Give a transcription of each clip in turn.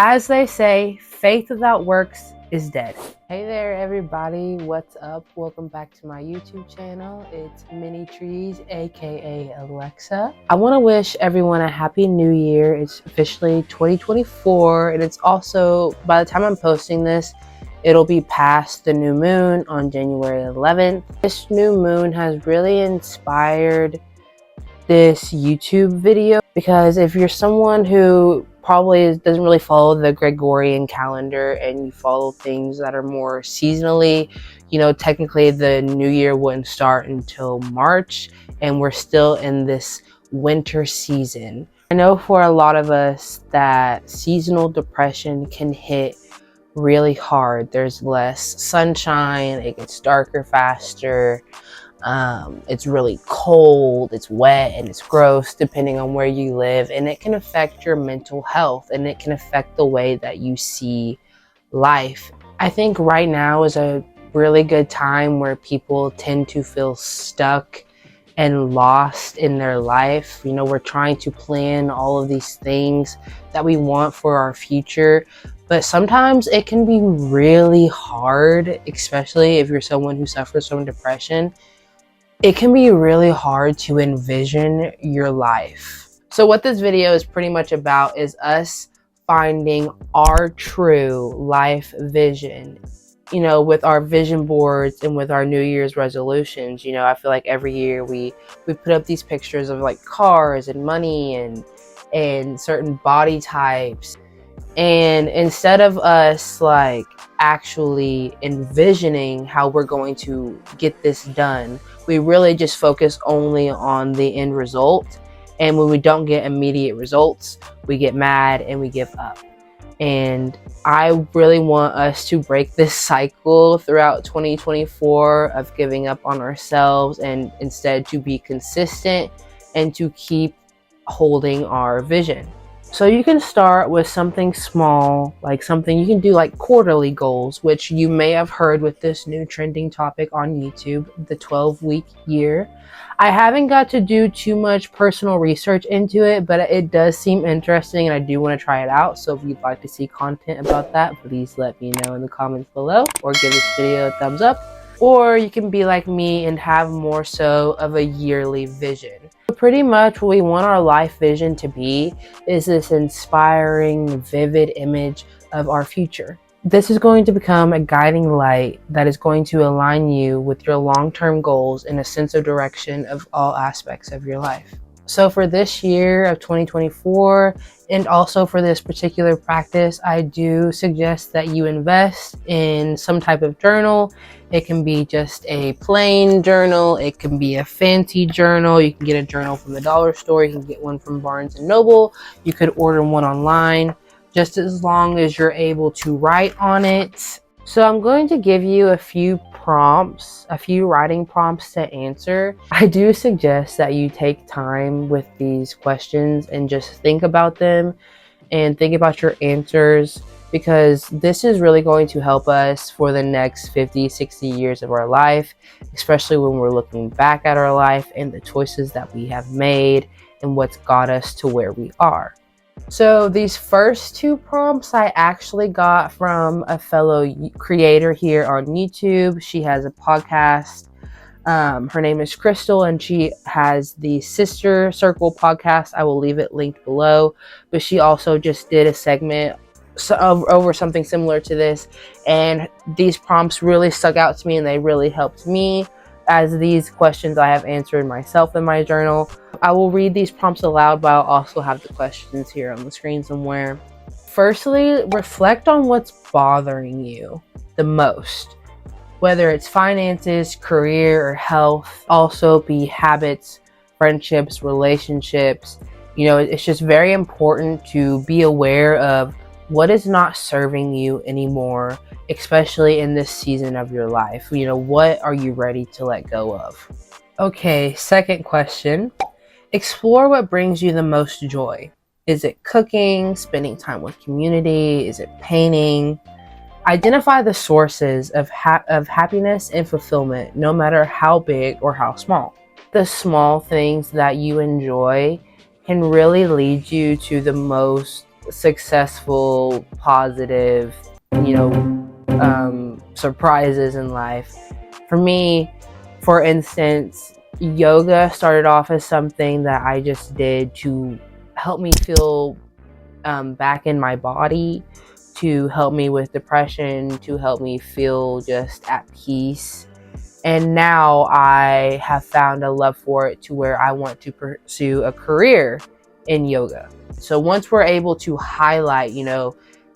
As they say, faith without works is dead. Hey there everybody, what's up? Welcome back to my YouTube channel. It's Mini Trees, aka Alexa. I want to wish everyone a happy new year. It's officially 2024 and it's also, by the time I'm posting this, it'll be past the new moon on January 11th. This new moon has really inspired this YouTube video because if you're someone who probably doesn't really follow the Gregorian calendar and you follow things that are more seasonally, technically the new year wouldn't start until March and we're still in this winter season. I know for a lot of us that seasonal depression can hit really hard. There's less sunshine, it gets darker faster. It's really cold, it's wet, and it's gross depending on where you live, and it can affect your mental health and it can affect the way that you see life. I think right now is a really good time where people tend to feel stuck and lost in their life. We're trying to plan all of these things that we want for our future, but sometimes it can be really hard, especially if you're someone who suffers from depression. It can be really hard to envision your life. So what this video is pretty much about is us finding our true life vision, with our vision boards and with our New Year's resolutions. I feel like every year we put up these pictures of like cars and money and certain body types. And instead of us like actually envisioning how we're going to get this done, we really just focus only on the end result. And when we don't get immediate results, we get mad and we give up. And I really want us to break this cycle throughout 2024 of giving up on ourselves and instead to be consistent and to keep holding our vision. So you can start with something small, like something you can do like quarterly goals, which you may have heard with this new trending topic on YouTube, the 12-week year. I haven't got to do too much personal research into it, but it does seem interesting and I do want to try it out. So if you'd like to see content about that, please let me know in the comments below or give this video a thumbs up. Or you can be like me and have more so of a yearly vision. Pretty much what we want our life vision to be is this inspiring, vivid image of our future. This is going to become a guiding light that is going to align you with your long-term goals and a sense of direction of all aspects of your life. So for this year of 2024, and also for this particular practice, I do suggest that you invest in some type of journal. It can be just a plain journal. It can be a fancy journal. You can get a journal from the dollar store. You can get one from Barnes & Noble. You could order one online, just as long as you're able to write on it. So I'm going to give you a few prompts, a few writing prompts to answer. I do suggest that you take time with these questions and just think about them and think about your answers, because this is really going to help us for the next 50, 60 years of our life, especially when we're looking back at our life and the choices that we have made and what's got us to where we are. So these first two prompts I actually got from a fellow creator here on YouTube. She has a podcast. Her name is Crystal and she has the Sister Circle podcast. I will leave it linked below. But she also just did a segment over something similar to this. And these prompts really stuck out to me and they really helped me, as these questions I have answered myself in my journal. I will read these prompts aloud, but I'll also have the questions here on the screen somewhere. Firstly, reflect on what's bothering you the most, whether it's finances, career, or health. Also be habits, friendships, relationships. It's just very important to be aware of what is not serving you anymore, especially in this season of your life. What are you ready to let go of? Okay, second question. Explore what brings you the most joy. Is it cooking, spending time with community? Is it painting? Identify the sources of happiness and fulfillment, no matter how big or how small. The small things that you enjoy can really lead you to the most successful, positive, surprises in life. For me, for instance, yoga started off as something that I just did to help me feel back in my body, to help me with depression, to help me feel just at peace. And now I have found a love for it to where I want to pursue a career in yoga. So once we're able to highlight,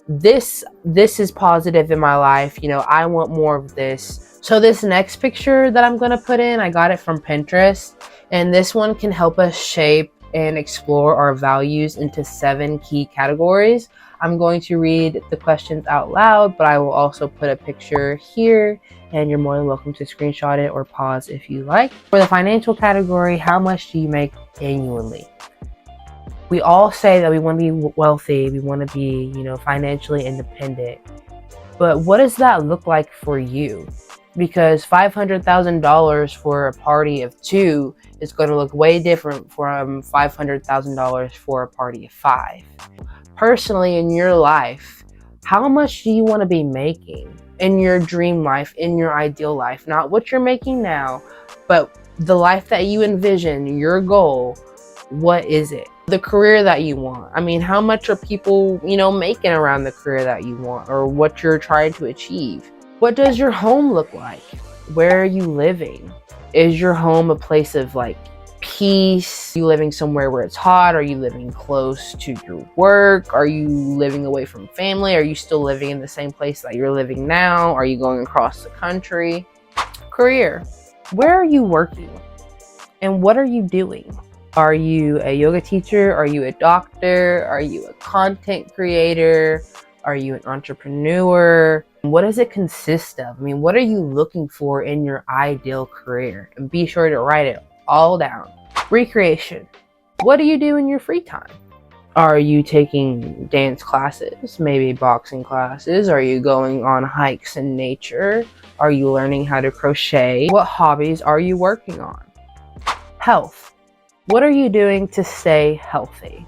this is positive in my life, I want more of this. So this next picture that I'm going to put in, I got it from Pinterest, and this one can help us shape and explore our values into 7 key categories. I'm going to read the questions out loud, but I will also put a picture here, and you're more than welcome to screenshot it or pause if you like. For the financial category, how much do you make annually? We all say that we want to be wealthy, we want to be, financially independent. But what does that look like for you? Because $500,000 for a party of 2 is going to look way different from $500,000 for a party of 5. Personally, in your life, how much do you want to be making in your dream life, in your ideal life? Not what you're making now, but the life that you envision, your goal. What is it? The career that you want. I mean, how much are people, making around the career that you want or what you're trying to achieve? What does your home look like? Where are you living? Is your home a place of peace? Are you living somewhere where it's hot? Are you living close to your work? Are you living away from family? Are you still living in the same place that you're living now? Are you going across the country? Career. Where are you working? And what are you doing? Are you a yoga teacher? Are you a doctor? Are you a content creator? Are you an entrepreneur? What does it consist of? I mean, what are you looking for in your ideal career? And be sure to write it all down. Recreation. What do you do in your free time? Are you taking dance classes? Maybe boxing classes? Are you going on hikes in nature? Are you learning how to crochet? What hobbies are you working on? Health. What are you doing to stay healthy?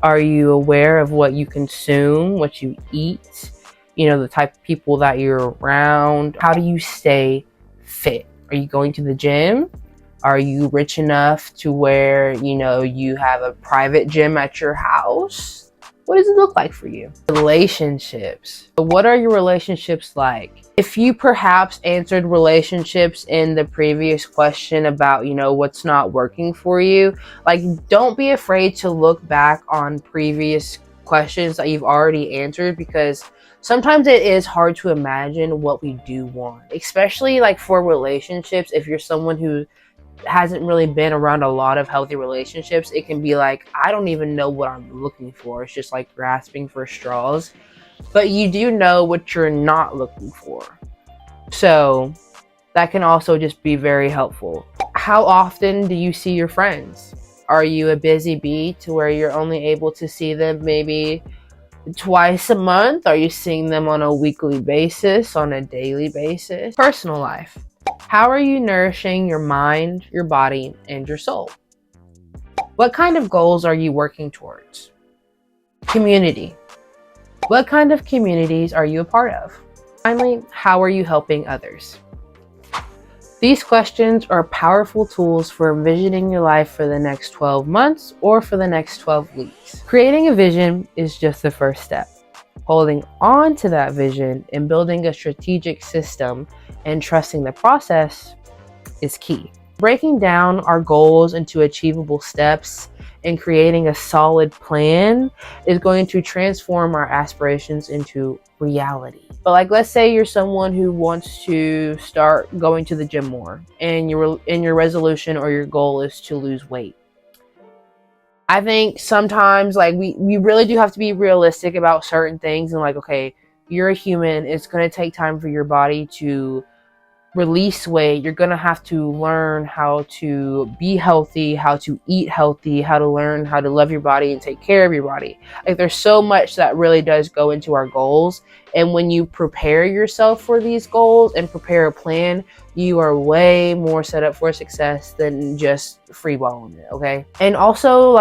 Are you aware of what you consume, what you eat, the type of people that you're around? How do you stay fit? Are you going to the gym? Are you rich enough to where, you have a private gym at your house? What does it look like for you? Relationships. What are your relationships like? If you perhaps answered relationships in the previous question about, what's not working for you, don't be afraid to look back on previous questions that you've already answered, because sometimes it is hard to imagine what we do want, especially for relationships. If you're someone who hasn't really been around a lot of healthy relationships, it can be I don't even know what I'm looking for. It's just grasping for straws. But you do know what you're not looking for. So that can also just be very helpful. How often do you see your friends? Are you a busy bee to where you're only able to see them maybe twice a month? Are you seeing them on a weekly basis, on a daily basis? Personal life. How are you nourishing your mind, your body, and your soul? What kind of goals are you working towards? Community. What kind of communities are you a part of? Finally, how are you helping others? These questions are powerful tools for envisioning your life for the next 12 months or for the next 12 weeks. Creating a vision is just the first step. Holding on to that vision and building a strategic system and trusting the process is key. Breaking down our goals into achievable steps and creating a solid plan is going to transform our aspirations into reality. But let's say you're someone who wants to start going to the gym more, and your resolution or your goal is to lose weight. I think sometimes we really do have to be realistic about certain things, and okay, you're a human. It's going to take time for your body to release weight. You're going to have to learn how to be healthy, how to eat healthy, how to learn how to love your body and take care of your body. There's so much that really does go into our goals. And when you prepare yourself for these goals and prepare a plan, you are way more set up for success than just freeballing it, okay? And also,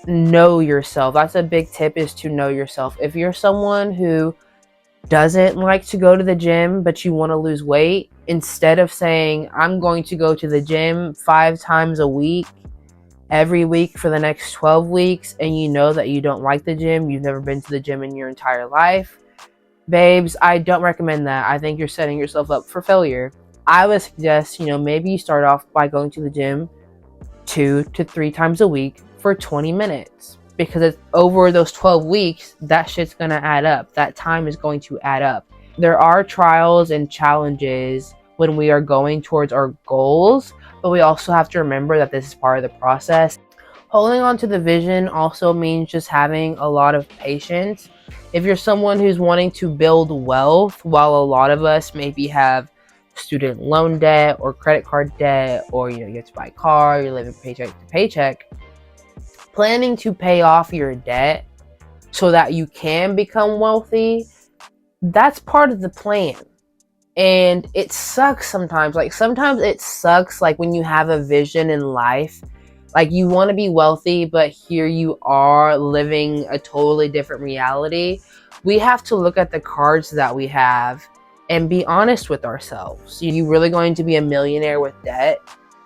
know yourself. That's a big tip, is to know yourself. If you're someone who doesn't like to go to the gym, but you want to lose weight, instead of saying, I'm going to go to the gym 5 times a week, every week for the next 12 weeks, and you know that you don't like the gym, you've never been to the gym in your entire life, babes, I don't recommend that. I think you're setting yourself up for failure. I would suggest, maybe you start off by going to the gym 2 to 3 times a week for 20 minutes. Because it's over those 12 weeks, that shit's gonna add up. That time is going to add up. There are trials and challenges when we are going towards our goals, but we also have to remember that this is part of the process. Holding on to the vision also means just having a lot of patience. If you're someone who's wanting to build wealth, while a lot of us maybe have student loan debt or credit card debt, or you have to buy a car, you're living paycheck to paycheck, planning to pay off your debt so that you can become wealthy, that's part of the plan. And it sucks sometimes. Sometimes it sucks when you have a vision in life, you want to be wealthy, but here you are living a totally different reality. We have to look at the cards that we have and be honest with ourselves. Are you really going to be a millionaire with debt?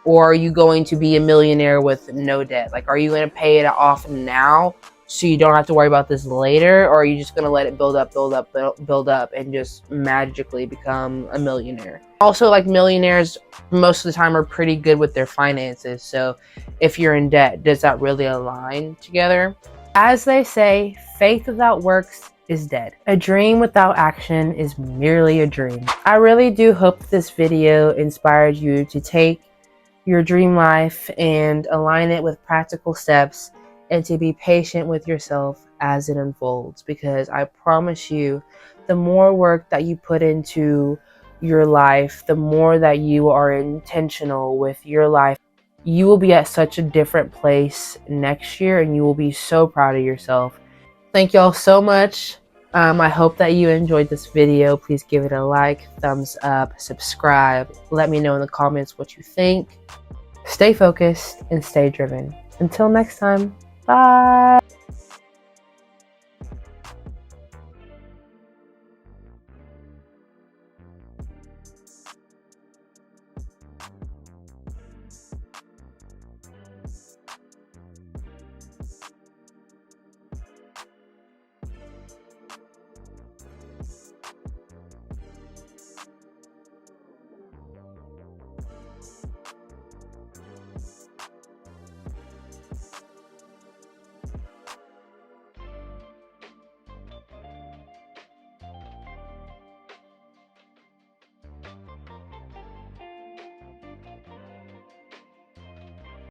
Or are you going to be a millionaire with no debt? Are you going to pay it off now so you don't have to worry about this later? Or are you just going to let it build up and just magically become a millionaire? Also, millionaires most of the time are pretty good with their finances. So if you're in debt, does that really align together? As they say, faith without works is dead. A dream without action is merely a dream. I really do hope this video inspired you to take your dream life and align it with practical steps, and to be patient with yourself as it unfolds, because I promise you, the more work that you put into your life, the more that you are intentional with your life, you will be at such a different place next year, and you will be so proud of yourself. Thank y'all so much. I hope that you enjoyed this video. Please give it a like, thumbs up, subscribe. Let me know in the comments what you think. Stay focused and stay driven. Until next time, bye.